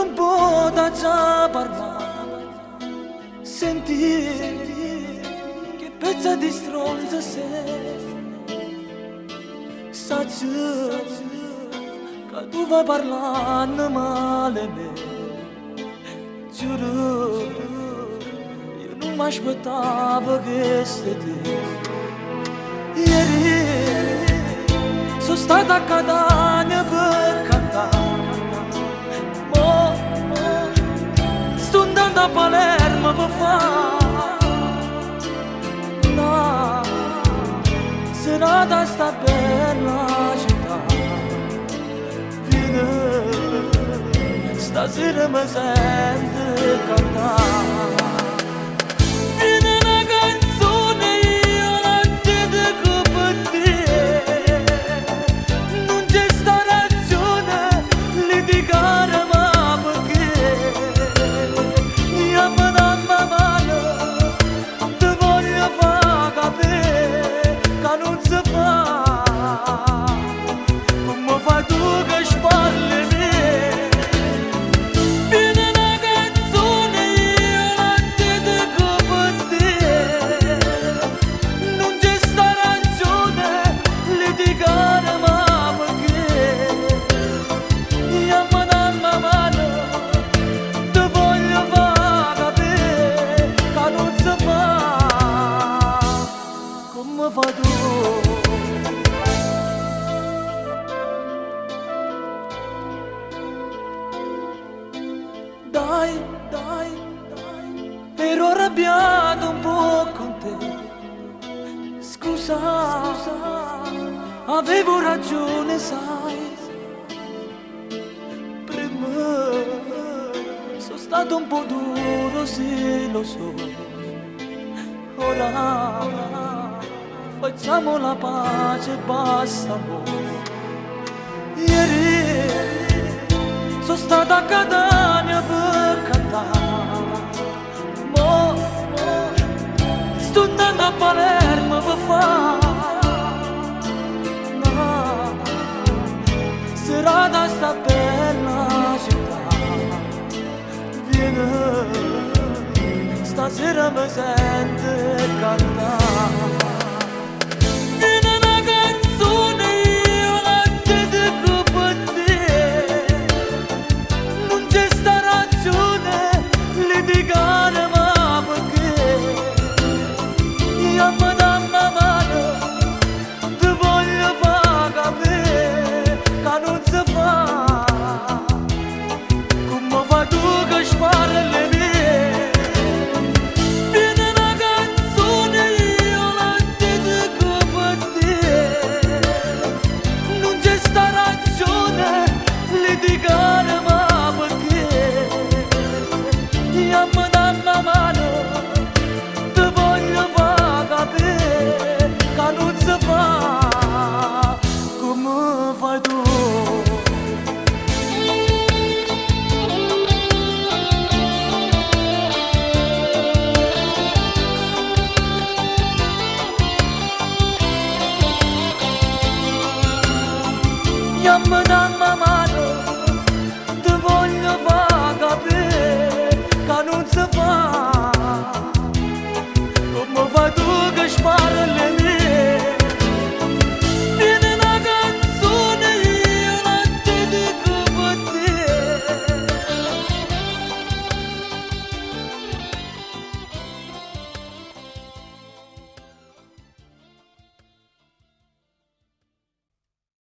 un po' da già parlare, senti che pezza di stronza sei. Saci che tu vai parlando male me, giuro, io non mi aspettavo che sei te. Ieri sono stata a Catania per cantare, mo sto andando a Palermo per fare una serata sta bella città. Vieni, stasera mi senti cantare. Dai, ero arrabbiato un po' con te. Scusa, avevo ragione, sai. Prima sono stato un po' duro, sì, lo so. Ora facciamo la pace e basta, amore. Ieri sono stata a Catania per cantare, mo sto andando a Palermo per fare una serata sta bella città. Vieni, stasera mi senti